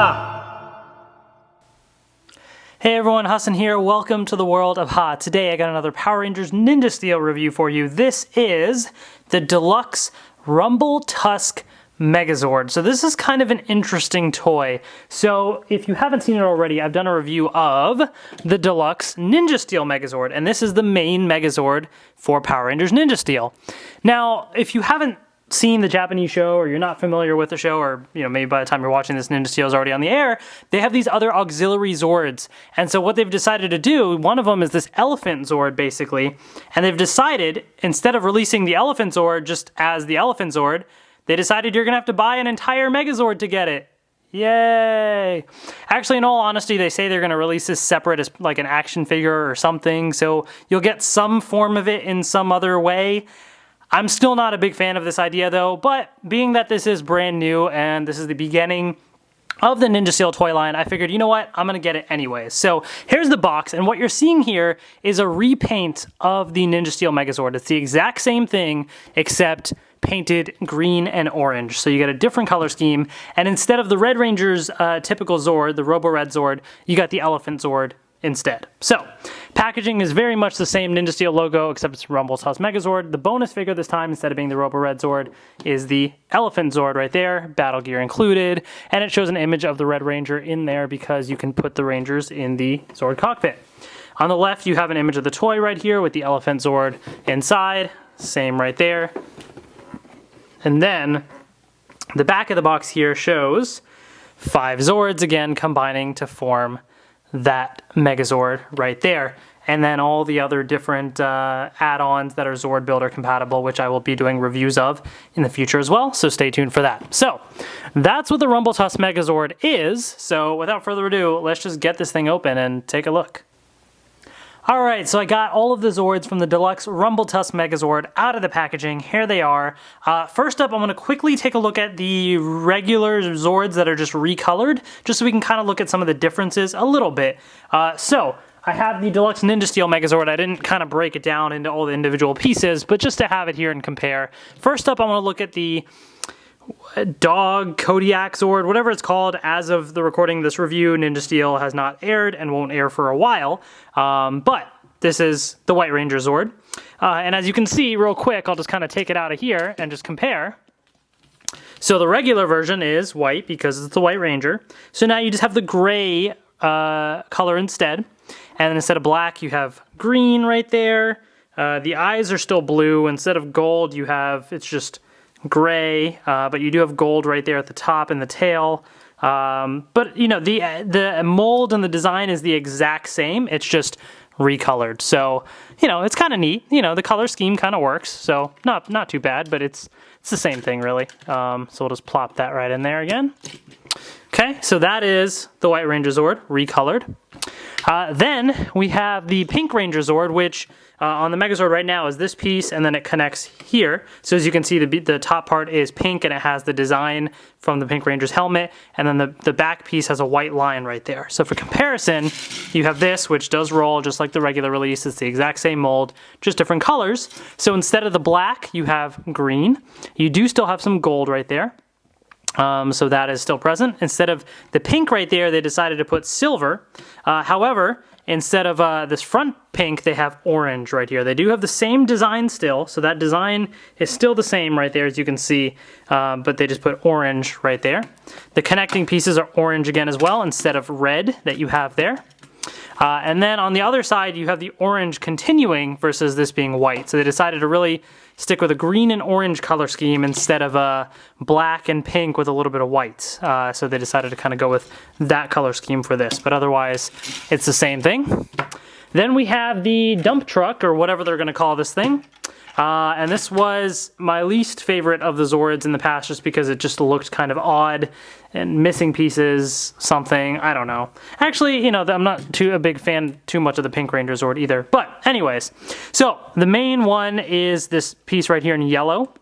Ha! Hey everyone, Hassan here. Welcome to the world of Ha. Today I got another Power Rangers Ninja Steel review for you. This is the DX Rumble Tusk Megazord. So this is kind of an interesting toy. So if you haven't seen it already, I've done a review of the DX Ninja Steel Megazord, and this is the main Megazord for Power Rangers Ninja Steel. Now, if you haven't seen the Japanese show, or you're not familiar with the show, or maybe by the time you're watching this, Ninja Steel is already on the air, they have these other auxiliary Zords. And so what they've decided to do, one of them is this Elephant Zord, basically, and they've decided, instead of releasing the Elephant Zord just as the Elephant Zord, they decided you're gonna have to buy an entire Megazord to get it. Yay! Actually, in all honesty, they say they're gonna release this separate as like an action figure or something, so you'll get some form of it in some other way. I'm still not a big fan of this idea though, but being that this is brand new and this is the beginning of the Ninja Steel toy line, I figured, you know what, I'm gonna get it anyways. So here's the box, and what you're seeing here is a repaint of the Ninja Steel Megazord. It's the exact same thing, except painted green and orange. So you get a different color scheme, and instead of the Red Ranger's typical Zord, the Robo Red Zord, you got the Elephant Zord instead. So, packaging is very much the same Ninja Steel logo, except it's Rumble Tusk Megazord. The bonus figure this time, instead of being the Robo Red Zord, is the Elephant Zord right there, battle gear included, and it shows an image of the Red Ranger in there because you can put the Rangers in the Zord cockpit. On the left, you have an image of the toy right here with the Elephant Zord inside, same right there. And then, the back of the box here shows 5 Zords, again, combining to form that Megazord right there, and then all the other different add-ons that are Zord Builder compatible, which I will be doing reviews of in the future as well, so stay tuned for that. So that's what the Rumble Tusk Megazord is. So without further ado, let's just get this thing open and take a look. Alright, so I got all of the Zords from the DX Rumble Tusk Megazord out of the packaging. Here they are. First up, I'm going to quickly take a look at the regular Zords that are just recolored, just so we can kind of look at some of the differences a little bit. So, I have the DX Ninja Steel Megazord. I didn't kind of break it down into all the individual pieces, but just to have it here and compare. First up, I want to look at the Dog Kodiak Zord, whatever it's called. As of the recording of this review, Ninja Steel has not aired and won't air for a while, but this is the White Ranger Zord, and as you can see real quick, I'll just kind of take it out of here and just compare. So the regular version is white because it's the White Ranger, so now you just have the gray color instead, and instead of black you have green right there. The eyes are still blue. Instead of gold you have, it's just gray, but you do have gold right there at the top and the tail. But the mold and the design is the exact same. It's just recolored. So it's kind of neat. The color scheme kind of works. So not too bad, but it's the same thing really. So we'll just plop that right in there again. Okay, so that is the White Ranger Zord recolored. Then we have the Pink Ranger Zord, which on the Megazord right now is this piece, and then it connects here. So as you can see, the top part is pink, and it has the design from the Pink Ranger's helmet, and then the back piece has a white line right there. So for comparison, you have this, which does roll just like the regular release. It's the exact same mold, just different colors. So instead of the black, you have green. You do still have some gold right there. So that is still present. Instead of the pink right there, they decided to put silver. However, instead of this front pink, they have orange right here. They do have the same design still, so that design is still the same right there, as you can see, but they just put orange right there. The connecting pieces are orange again as well, instead of red that you have there. And then on the other side, you have the orange continuing versus this being white. So they decided to really stick with a green and orange color scheme instead of a black and pink with a little bit of white. So they decided to kind of go with that color scheme for this. But otherwise, it's the same thing. Then we have the dump truck, or whatever they're going to call this thing. And this was my least favorite of the Zords in the past, just because it just looked kind of odd and missing pieces, something, I don't know. Actually, I'm not a big fan too much of the Pink Ranger Zord either. But anyways, so the main one is this piece right here in yellow.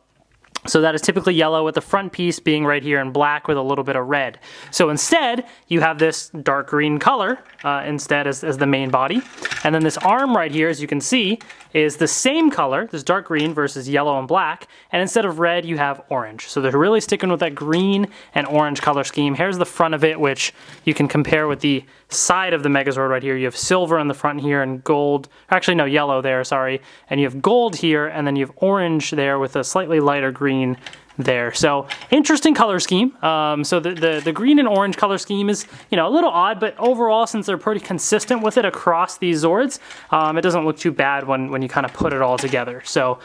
So that is typically yellow, with the front piece being right here in black with a little bit of red. So instead, you have this dark green color instead as the main body. And then this arm right here, as you can see, is the same color, this dark green versus yellow and black. And instead of red, you have orange. So they're really sticking with that green and orange color scheme. Here's the front of it, which you can compare with the side of the Megazord right here. You have silver on the front here and gold, actually no, yellow there, sorry. And you have gold here, and then you have orange there with a slightly lighter green there. So interesting color scheme. So the green and orange color scheme is, you know, a little odd, but overall, since they're pretty consistent with it across these Zords, it doesn't look too bad when you kind of put it all together. So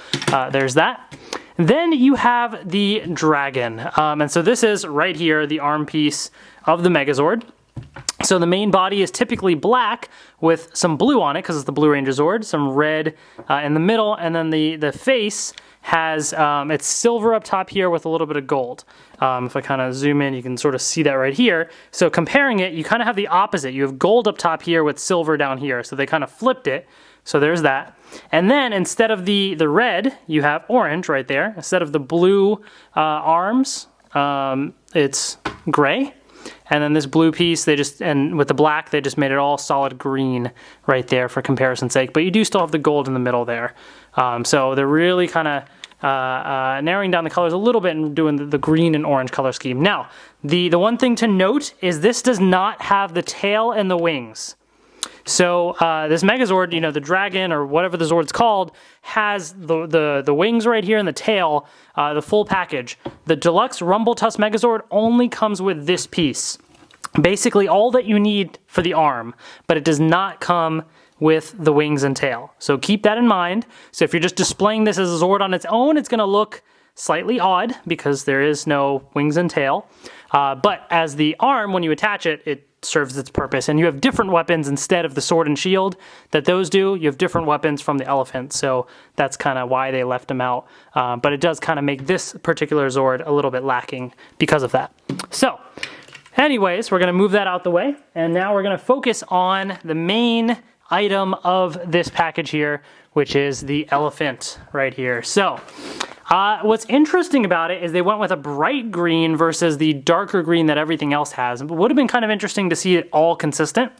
there's that. Then you have the dragon. And so this is right here, the arm piece of the Megazord. So the main body is typically black with some blue on it because it's the Blue Ranger Zord, some red in the middle, and then the face has, it's silver up top here with a little bit of gold. If I kind of zoom in, you can sort of see that right here. So comparing it, you kind of have the opposite. You have gold up top here with silver down here. So they kind of flipped it. So there's that. And then instead of the red, you have orange right there. Instead of the blue arms, it's gray. And then this blue piece, and with the black, they just made it all solid green right there for comparison's sake. But you do still have the gold in the middle there. So they're really kind of narrowing down the colors a little bit and doing the green and orange color scheme. Now, the one thing to note is this does not have the tail and the wings. So this Megazord, you know, the dragon or whatever the Zord's called, has the wings right here and the tail, the full package. The Deluxe Rumble Tusk Megazord only comes with this piece. Basically all that you need for the arm, but it does not come with the wings and tail. So keep that in mind. So if you're just displaying this as a Zord on its own, it's going to look slightly odd because there is no wings and tail. But as the arm, when you attach it, it serves its purpose. And you have different weapons instead of the sword and shield that those do. You have different weapons from the elephant. So that's kind of why they left them out. But it does kind of make this particular Zord a little bit lacking because of that. So anyways, we're going to move that out the way. And now we're going to focus on the main item of this package here, which is the elephant right here. So what's interesting about it is they went with a bright green versus the darker green that everything else has. It would have been kind of interesting to see it all consistent.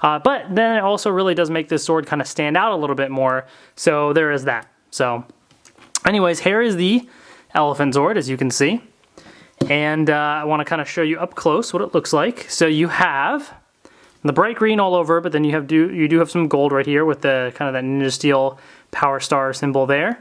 But then it also really does make this Zord kind of stand out a little bit more. So there is that. So anyways, here is the Elephant Zord, as you can see. And I want to kind of show you up close what it looks like. So you have the bright green all over, but then you do have some gold right here with the kind of that Ninja Steel Power Star symbol there.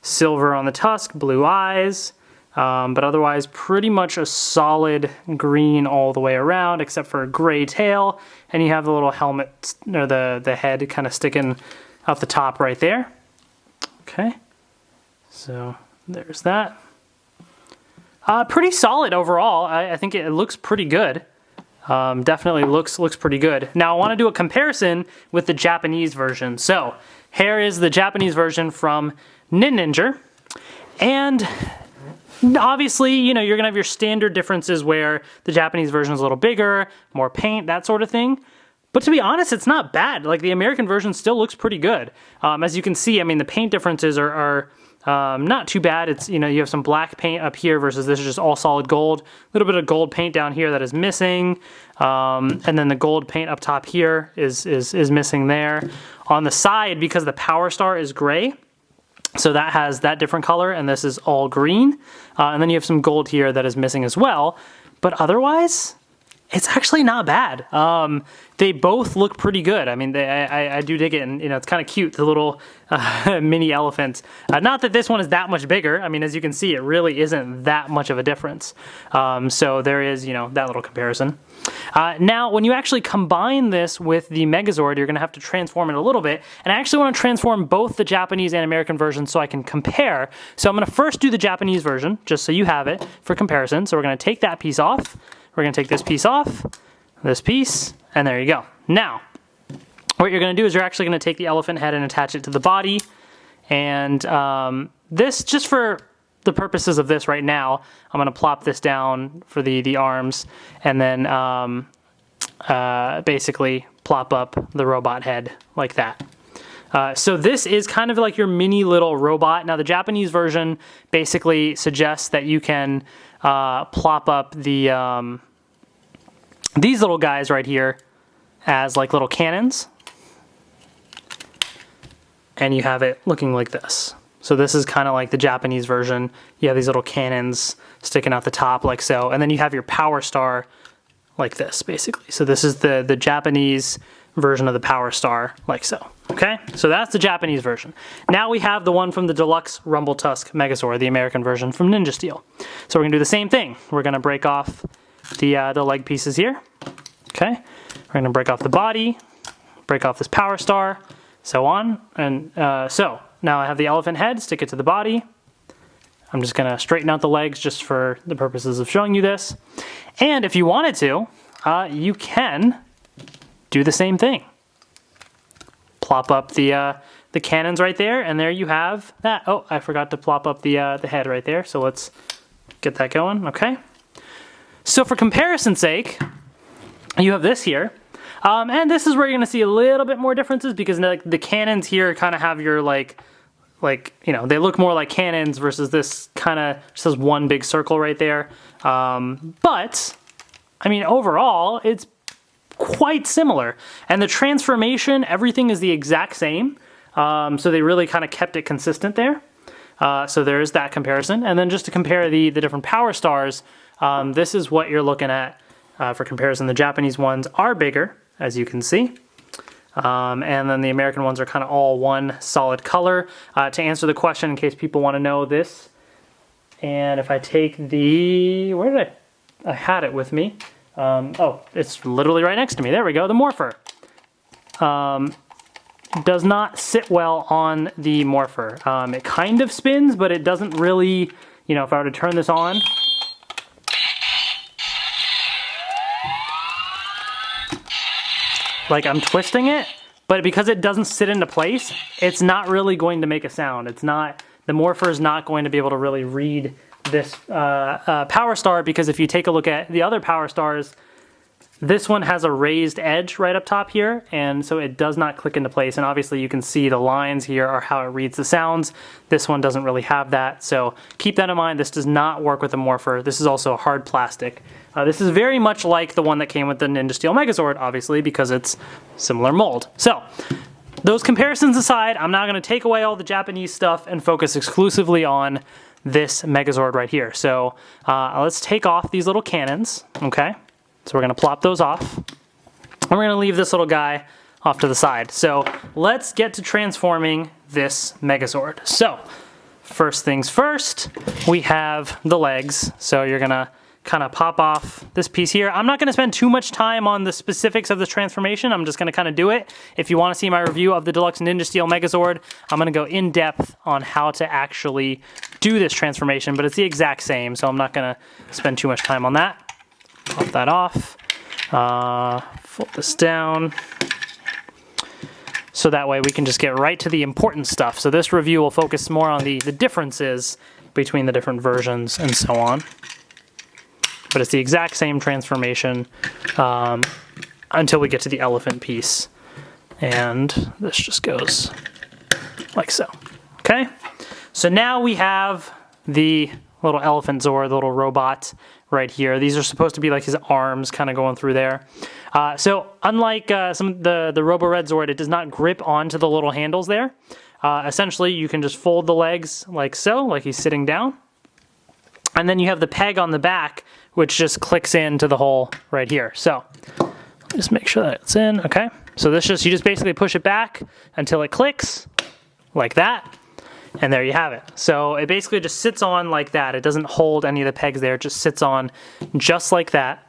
Silver on the tusk, blue eyes, but otherwise pretty much a solid green all the way around, except for a gray tail, and you have the little helmet, or the head kind of sticking out the top right there. Okay, so there's that. Pretty solid overall. I think it looks pretty good. Definitely looks pretty good. Now I want to do a comparison with the Japanese version. So here is the Japanese version from Ninja, and obviously, you know, you're gonna have your standard differences where the Japanese version is a little bigger, more paint, that sort of thing. But to be honest, it's not bad. Like the American version still looks pretty good. As you can see, I mean, the paint differences are not too bad. It's, you know, you have some black paint up here versus this is just all solid gold. A little bit of gold paint down here that is missing. And then the gold paint up top here is missing there. On the side, because the Power Star is gray, so that has that different color, and this is all green. And then you have some gold here that is missing as well. But otherwise, it's actually not bad. They both look pretty good. I mean, I do dig it, and you know, it's kind of cute, the little mini elephant. Not that this one is that much bigger. I mean, as you can see, it really isn't that much of a difference. So there is, you know, that little comparison. Now, when you actually combine this with the Megazord, you're going to have to transform it a little bit. And I actually want to transform both the Japanese and American versions so I can compare. So I'm going to first do the Japanese version, just so you have it for comparison. So we're going to take that piece off. We're going to take this piece off, this piece, and there you go. Now, what you're going to do is you're actually going to take the elephant head and attach it to the body. And this, just for the purposes of this right now, I'm going to plop this down for the arms, and then basically plop up the robot head like that. So this is kind of like your mini little robot. Now the Japanese version basically suggests that you can plop up the these little guys right here as like little cannons. And you have it looking like this. So this is kind of like the Japanese version. You have these little cannons sticking out the top like so. And then you have your power star like this, basically. So this is the Japanese version of the power star like so. Okay, so that's the Japanese version. Now we have the one from the Deluxe Rumble Tusk Megazord, the American version from Ninja Steel. So we're gonna do the same thing. We're gonna break off the leg pieces here. Okay, we're gonna break off the body, break off this power star, so on. And so now I have the elephant head, stick it to the body. I'm just gonna straighten out the legs just for the purposes of showing you this. And if you wanted to, you can do the same thing. Plop up the cannons right there, and there you have that. Oh, I forgot to plop up the head right there, so let's get that going, okay? So for comparison's sake, you have this here, and this is where you're gonna see a little bit more differences because the cannons here kind of have your like, you know, they look more like cannons versus this kind of just has one big circle right there. But, I mean, overall, it's quite similar. And the transformation, everything is the exact same. So they really kind of kept it consistent there. So there's that comparison. And then just to compare the different power stars, this is what you're looking at for comparison. The Japanese ones are bigger, as you can see. And then the American ones are kind of all one solid color. To answer the question, in case people want to know this, and if I take the, where did I had it with me. Oh, it's literally right next to me. There we go, the Morpher. Does not sit well on the Morpher. It kind of spins, but it doesn't really, you know, if I were to turn this on, like I'm twisting it, but because it doesn't sit into place, it's not really going to make a sound. It's not, the Morpher is not going to be able to really read this power star, because if you take a look at the other power stars, this one has a raised edge right up top here, and so it does not click into place. And obviously you can see the lines here are how it reads the sounds. This one doesn't really have that, so keep that in mind. This does not work with the Morpher. This is also a hard plastic. This is very much like the one that came with the Ninja Steel Megazord, obviously, because it's similar mold. So, those comparisons aside, I'm now going to take away all the Japanese stuff and focus exclusively on this Megazord right here. So, let's take off these little cannons, okay? So we're going to plop those off. And we're going to leave this little guy off to the side. So, let's get to transforming this Megazord. So, first things first, we have the legs. So you're going to kind of pop off this piece here. I'm not going to spend too much time on the specifics of this transformation. I'm just going to kind of do it. If you want to see my review of the Deluxe Ninja Steel Megazord, I'm going to go in depth on how to actually do this transformation, but it's the exact same, so I'm not going to spend too much time on that. Pop that off. Fold this down. So that way we can just get right to the important stuff. So this review will focus more on the differences between the different versions and so on. But it's the exact same transformation until we get to the elephant piece. And this just goes like so. Okay? So now we have the little Elephant Zord, the little robot right here. These are supposed to be like his arms kind of going through there. So unlike the Robo Red Zord, it does not grip onto the little handles there. Essentially, you can just fold the legs like so, like he's sitting down. And then you have the peg on the back, which just clicks into the hole right here. So just make sure that it's in, okay? So you just basically push it back until it clicks, like that, and there you have it. So it basically just sits on like that. It doesn't hold any of the pegs there, it just sits on just like that.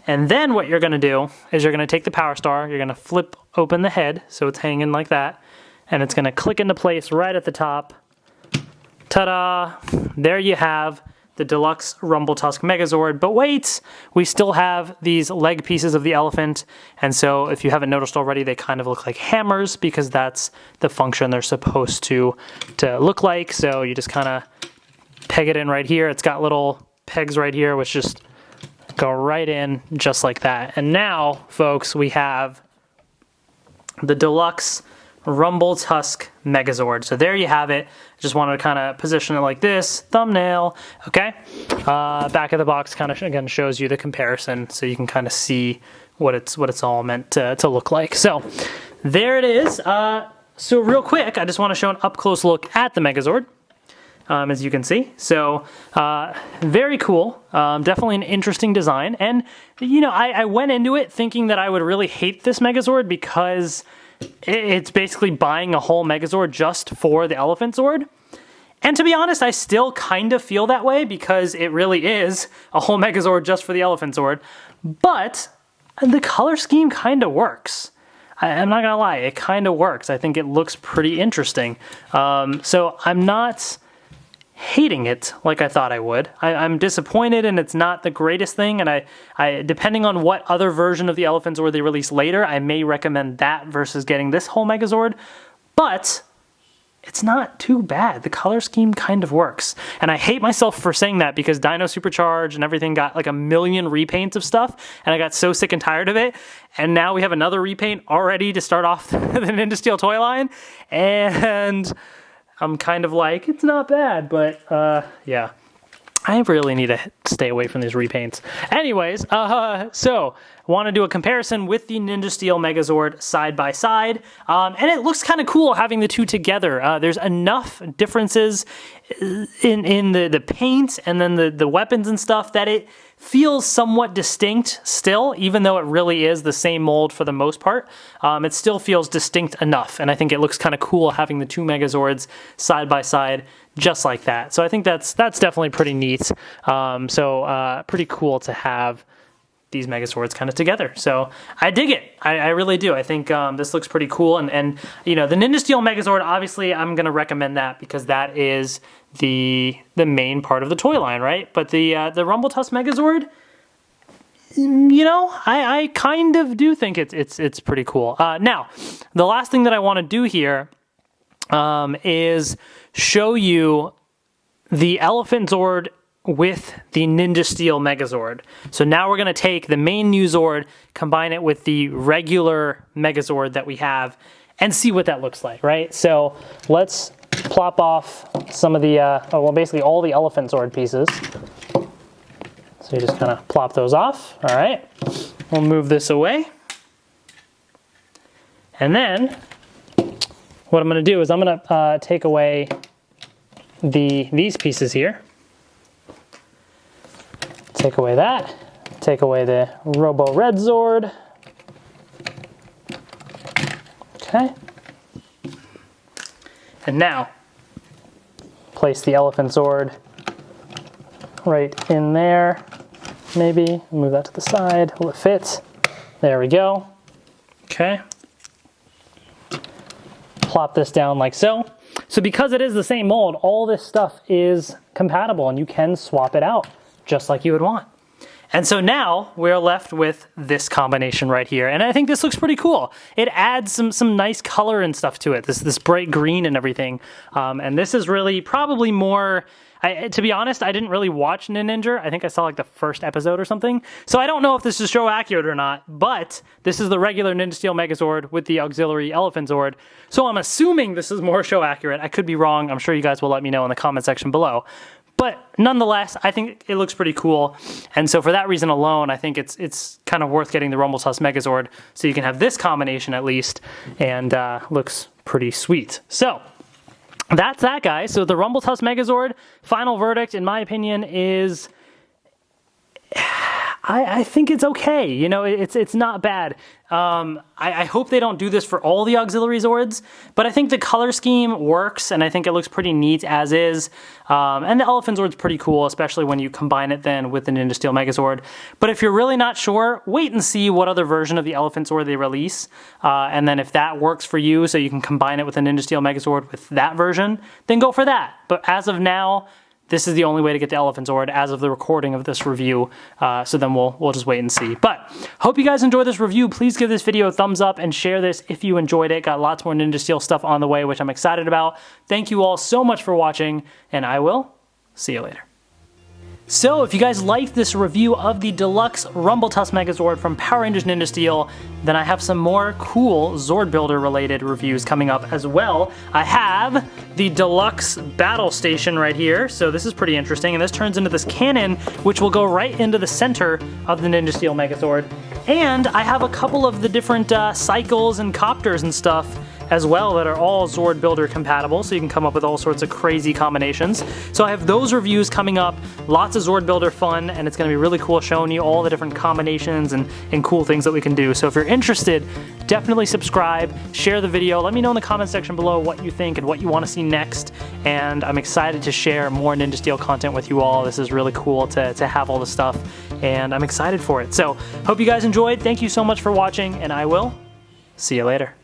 And then what you're gonna do is you're gonna take the power star, you're gonna flip open the head, so it's hanging like that, and it's gonna click into place right at the top. Ta-da! There you have the Deluxe Rumble Tusk Megazord. But wait, we still have these leg pieces of the elephant, and so if you haven't noticed already, they kind of look like hammers because that's the function they're supposed to look like. So you just kind of peg it in right here. It's got little pegs right here which just go right in just like that. And now, folks, we have the Deluxe Rumble Tusk Megazord. So there you have it. Just wanted to kind of position it like this, thumbnail, okay? Back of the box kind of, again, shows you the comparison so you can kind of see what it's all meant to look like. So there it is. So real quick, I just want to show an up-close look at the Megazord. As you can see. So very cool, definitely an interesting design. And you know, I went into it thinking that I would really hate this Megazord because it's basically buying a whole Megazord just for the Elephant Zord. And to be honest, I still kind of feel that way because it really is a whole Megazord just for the Elephant Zord. But the color scheme kind of works. I'm not gonna lie, it kind of works. I think it looks pretty interesting. So I'm not hating it like I thought I would. I'm disappointed and it's not the greatest thing, and I depending on what other version of the Elephant Zord they release later, I may recommend that versus getting this whole Megazord, but it's not too bad. The color scheme kind of works. And I hate myself for saying that because Dino Supercharged and everything got like a million repaints of stuff, and I got so sick and tired of it, and now we have another repaint already to start off the Ninja Steel Toyline, and I'm kind of like, it's not bad, but yeah. I really need to stay away from these repaints. Anyways, so want to do a comparison with the Ninja Steel Megazord side by side, and it looks kind of cool having the two together. There's enough differences in the paint and then the weapons and stuff that it feels somewhat distinct still, even though it really is the same mold for the most part. It still feels distinct enough, and I think it looks kind of cool having the two Megazords side by side just like that. So I think that's definitely pretty neat. Pretty cool to have these Megazords kind of together. So I dig it. I really do. I think this looks pretty cool. And you know, the Ninja Steel Megazord, obviously I'm going to recommend that because that is the main part of the toy line, right? But the Rumble Tusk Megazord, you know, I kind of do think it's pretty cool. Now, the last thing that I want to do here is show you the Elephant Zord with the Ninja Steel Megazord. So now we're going to take the main new Zord, combine it with the regular Megazord that we have, and see what that looks like, right? So let's plop off some of the, well, basically all the Elephant Zord pieces. So you just kind of plop those off, all right? We'll move this away. And then what I'm going to do is I'm going to take away these pieces here. Take away that. Take away the Robo Red Zord. Okay. And now, place the Elephant Zord right in there. Maybe move that to the side. Will it fit? There we go. Okay. Plop this down like so. So because it is the same mold, all this stuff is compatible and you can swap it out just like you would want. And so now we're left with this combination right here. And I think this looks pretty cool. It adds some nice color and stuff to it, this bright green and everything. And this is really probably more, to be honest, I didn't really watch Ninja. I think I saw like the first episode or something. So I don't know if this is show accurate or not, but this is the regular Ninja Steel Megazord with the auxiliary Elephant Zord. So I'm assuming this is more show accurate. I could be wrong. I'm sure you guys will let me know in the comment section below. But nonetheless, I think it looks pretty cool. And so for that reason alone, I think it's kind of worth getting the Rumble Tusk Megazord so you can have this combination at least, and looks pretty sweet. So that's that, guys. So the Rumble Tusk Megazord, final verdict, in my opinion, is I think it's okay. You know, it's not bad. I hope they don't do this for all the auxiliary Zords, but I think the color scheme works, and I think it looks pretty neat as is. And the Elephant Zord's pretty cool, especially when you combine it then with the Ninja Steel Megazord. But if you're really not sure, wait and see what other version of the Elephant Zord they release. And then if that works for you, so you can combine it with the Ninja Steel Megazord with that version, then go for that. But as of now, this is the only way to get the Elephant Zord as of the recording of this review. So then we'll just wait and see. But hope you guys enjoyed this review. Please give this video a thumbs up and share this if you enjoyed it. Got lots more Ninja Steel stuff on the way, which I'm excited about. Thank you all so much for watching, and I will see you later. So if you guys liked this review of the Deluxe Rumble Tusk Megazord from Power Rangers Ninja Steel, then I have some more cool Zord Builder related reviews coming up as well. I have the Deluxe Battle Station right here, so this is pretty interesting, and this turns into this cannon, which will go right into the center of the Ninja Steel Megazord. And I have a couple of the different cycles and copters and stuff as well that are all Zord Builder compatible, so you can come up with all sorts of crazy combinations. So I have those reviews coming up, lots of Zord Builder fun, and it's going to be really cool showing you all the different combinations and cool things that we can do. So if you're interested, definitely subscribe, share the video, let me know in the comment section below what you think and what you want to see next, and I'm excited to share more Ninja Steel content with you all. This is really cool to have all this stuff, and I'm excited for it. So hope you guys enjoyed, thank you so much for watching, and I will see you later.